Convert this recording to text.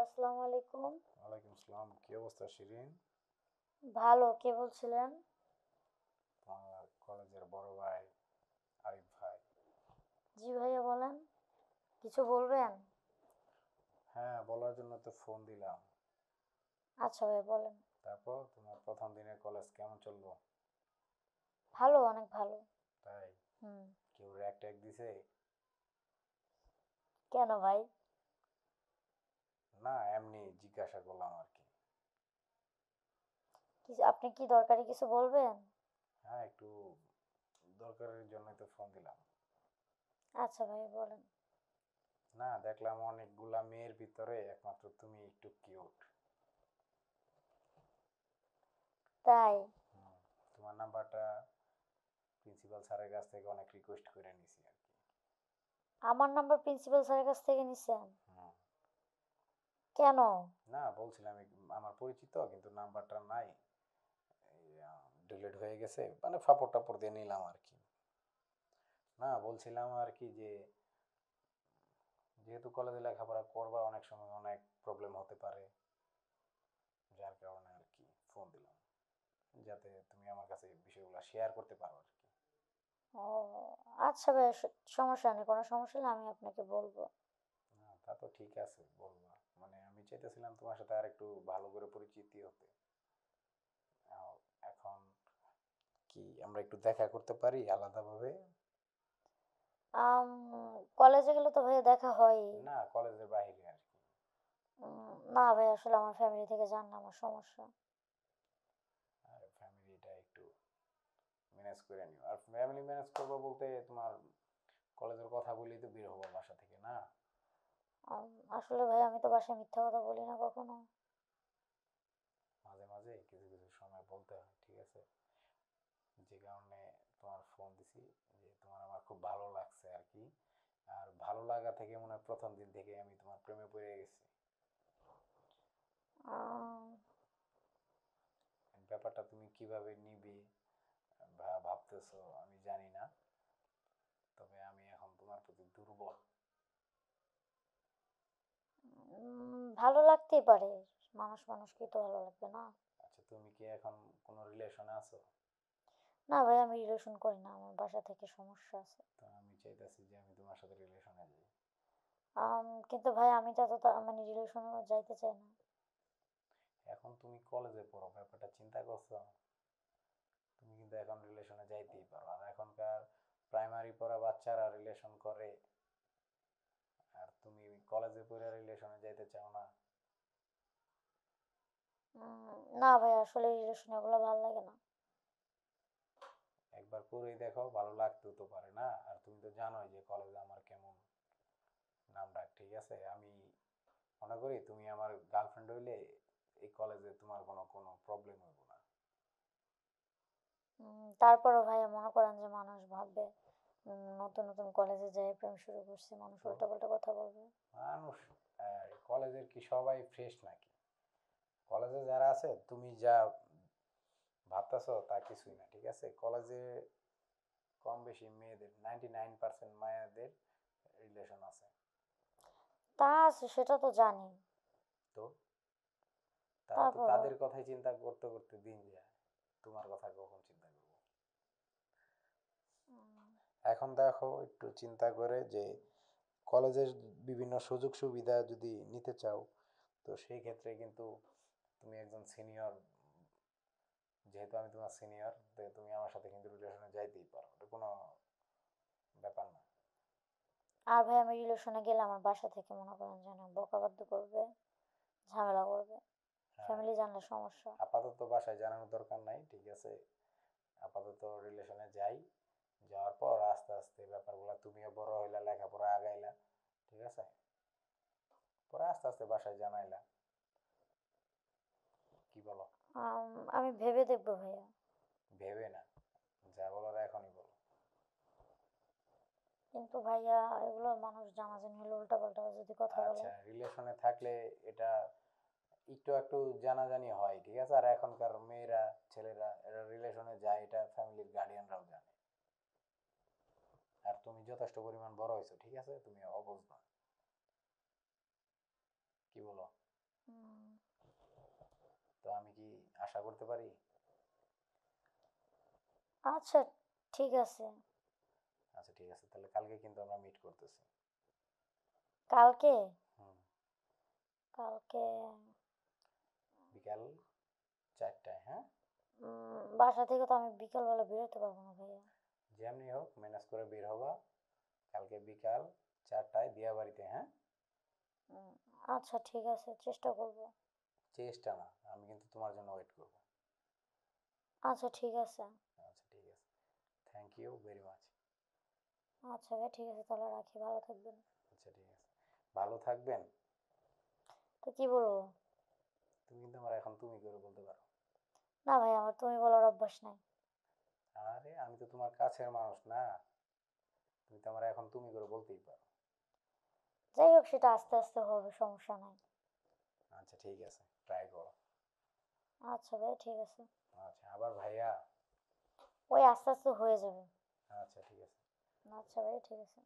আসসালামু আলাইকুম। ওয়ালাইকুম আসসালাম। কি অবস্থা শিরিন? ভালো, কে বলছিলেন? তোমার কলেজের বড় ভাই আরিফ ভাই। জি ভাইয়া বলেন, কিছু বলবেন? হ্যাঁ, বলার জন্য তো ফোন দিলাম। আচ্ছা ভাইয়া বলেন। তারপর তোমার প্রথম দিনের কলেজ কেমন চললো? ভালো, অনেক ভালো। তাই? হুম। কেউ র্যাক ট্যাগ দিছে? কেন ভাই? না, এমনি জিজ্ঞাসা করলাম আর কি। আপনি কি দরকারি কিছু বলবেন? হ্যাঁ, একটু দরকারের জন্যই তো ফোন দিলাম। আচ্ছা ভাইয়া বলেন। না, দেখলাম অনেকগুলা মেয়ের ভিতরে একমাত্র তুমি একটু কিউট। তাই? তোমার নাম্বারটা প্রিন্সিপাল স্যারের কাছ থেকে অনেক রিকোয়েস্ট করে নিছি আর কি। আমার নাম্বার প্রিন্সিপাল স্যারের কাছ থেকে নিছেন? হুম। কেন? না, বলছিলাম আমার পরিচিত কিন্তু নাম্বারটা নাই। ডিলিট হয়ে গেছে, মানে ফাপড় টাপড় দিয়ে নিলাম আর কি। না, বলছিলাম আর কি যে যেহেতু কলেজে লেখাপড়া করবা, অনেক সময় অনেক প্রবলেম হতে পারে, যার কারণে আর কি ফোন দিলাম, যাতে তুমি আমার কাছে বিষয়গুলো শেয়ার করতে পারো আর কি। ও আচ্ছা ভাইয়া, সমস্যা নেই, কোনো সমস্যা নেই, আমি আপনাকে বলবো। না, তা তো ঠিক আছে, বলবা। মানে আমি চাইতেছিলাম তোমার সাথে আর একটু ভালো করে পরিচিতি হতে। এখন কি আমরা একটু দেখা করতে পারি আলাদাভাবে? আম কলেজে গেলে তো ভাইয়া দেখা হয়ই। না, কলেজের বাইরে আর কি। না ভাই, আসলে আমার ফ্যামিলি থেকে জান না, আমার সমস্যা। আর ফ্যামিলিটা একটু ম্যানেজ করে নিও। আর ফ্যামিলি ম্যানেজ করবো বলতে তোমার কলেজের কথা বলেই তো বের হবো বাসা থেকে, না? আসলে ভাই আমি তো বাসায় মিথ্যা কথা বলি না কখনো। মাঝে মাঝে কিছু কিছু সময় বলতে হয়, ঠিক আছে? যে কারণে তোমার ফোন দিছি, যে তোমার আমার খুব ভালো লাগছে আর কি। আর ভালো লাগা থেকে মনে হয় প্রথম দিন থেকে আমি তোমার প্রেমে পড়ে গেছি। আম, ব্যাপারটা তুমি কিভাবে নিবে বা ভাবতেছো আমি জানি না, তবে আমি এখন তোমার প্রতি দুর্বল। ভালো লাগতেই পারে, মানুষ মানুষকেই তো ভালো লাগবে না? আচ্ছা, তুমি কি এখন কোনো রিলেশনে আছো? না ভাই, আমি রিলেশন করি না, আমার বাসা থেকে সমস্যা আছে। তো আমি চাইতেছি যে আমি তোমার সাথে রিলেশনে যাই। কিন্তু ভাই আমি তো এত মানে রিলেশনে যাইতে চাই না। এখন তুমি কলেজে পড়ো, ব্যাপারটা চিন্তা করছো? তুমি কিন্তু এখন রিলেশনে যাইতেই পারো। আর এখনকার প্রাইমারি পড়া বাচ্চারা রিলেশন করে, আর তুমি কলেজে পড়ে রিলেশনে যাইতে চাও না? না ভাই, আসলে রিলেশনে এগুলো ভালো লাগে না। একবার করেই দেখো, ভালো লাগতেও তো পারে, না? আর তুমি তো জানোই যে কলেজে আমার কেমন নাম ডাক, ঠিক আছে? আমি মনে করি তুমি আমার গার্লফ্রেন্ড হইলে এই কলেজে তোমার কোনো কোনো প্রবলেম হইব না। তারপরও ভাইয়া মনে করেন যে মানুষ ভাববে নতুন নতুন কলেজে যাই প্রেম শুরু করছি, মানুষ তো উল্টাপাল্টা কথা বলবে। মানুষ, কলেজের কি সবাই ফ্রেশ নাকি? কলেজে যারা আছে তুমি যা ভাবতেছো তা কিছুই না, ঠিক আছে? কলেজে কম বেশি মেয়েদের 99% মায়েদের রিলেশন আছে। তা আছে, সেটা তো জানি। তো তারা তো তারপরও তাদের কথাই চিন্তা করতে করতে দিন যায়, তোমার কথা কখন চিন্তা করবো? এখন দেখো, একটু চিন্তা করে যে কলেজের বিভিন্ন সুযোগ সুবিধা যদি নিতে চাও, তো সেই ক্ষেত্রে কিন্তু তুমি একজন সিনিয়র, যেহেতু আমি তোমার সিনিয়র, তো তুমি আমার সাথে কিন্তু রিলেশনে যাইতেই পারো, এটা কোনো ব্যাপার না। আর ভাই আমি রিলেশনে গেলে আমার বাসা থেকে মনে করেন যে অনেক বকাবাদ্য করবে, ঝামেলা করবে। হ্যাঁ, ফ্যামিলি জানলে সমস্যা। আপাতত বাসায় জানানোর দরকার নাই, ঠিক আছে? আপাতত রিলেশনে যাই, যাওয়ার পর আস্তে আস্তে ব্যাপারগুলো, তুমিও বড় হইলা, লেখাপড়া আগাইলা, ঠিক আছে? পরে আস্তে আস্তে বাসায় জানাইলা, কি বলো? আমি ভেবে দেখবো ভাইয়া। ভেবে না, যা বলার এখনই বলো। কিন্তু ভাইয়া এগুলো মানুষ জানাজানি হলে উল্টাপাল্টা যদি কথা বলে। আচ্ছা, রিলেশনে থাকলে এটা একটু একটু জানাজানি হয়, ঠিক আছে? আর এখনকার মেয়েরা, ছেলেরা এরা রিলেশনে যায়, এটা ফ্যামিলির গার্ডিয়ানরাও জানে। আর তুমি যথেষ্ট পরিমাণ বড় হয়েছো, ঠিক আছে? তুমি অবুঝ না, কি বলো? উম, তো আমি কি আশা করতে পারি? আচ্ছা ঠিক আছে। আচ্ছা ঠিক আছে, তাহলে কালকে কিন্তু আমরা মিট করতেছি। কালকে? হুম। কালকে বিকাল 4টায়, হ্যাঁ? বাসা থেকে তো আমি বিকালবেলা বেরোতে পারবো না ভাইয়া। যেমনি হোক ম্যানেজ করে বের হবা কালকে বিকাল 4টায় দিয়াবাড়িতে, হ্যাঁ? উম, আচ্ছা ঠিক আছে, চেষ্টা করব। চেষ্টা না, আমি কিন্তু তোমার জন্য ওয়েট করব। আচ্ছা ঠিক আছে। আচ্ছা ঠিক আছে, থ্যাংক ইউ ভেরি মাচ। আচ্ছা ভাই ঠিক আছে, তাহলে রাখি, ভালো থাকবেন। আচ্ছা ঠিক আছে, ভালো থাকবেন। তো কি বলবো? তুমি কিন্তু আমার এখন তুমি করে বলতে পারো। না ভাই, আমার তুমি বলার অভ্যাস নাই। আরে আমি তো তোমার কাছের মানুষ না, তুমি তো আমার এখন তুমি করে বলতেই পারো। যাই হোক, সেটা আস্তে আস্তে হবে, সমস্যা নাই। আচ্ছা ঠিক আছে, ট্রাই করো। আচ্ছা ভাই ঠিক আছে। আচ্ছা আবার ভাইয়া। ওই আস্তে আস্তে হয়ে যাবে। আচ্ছা ঠিক আছে। আচ্ছা ভাই ঠিক আছে।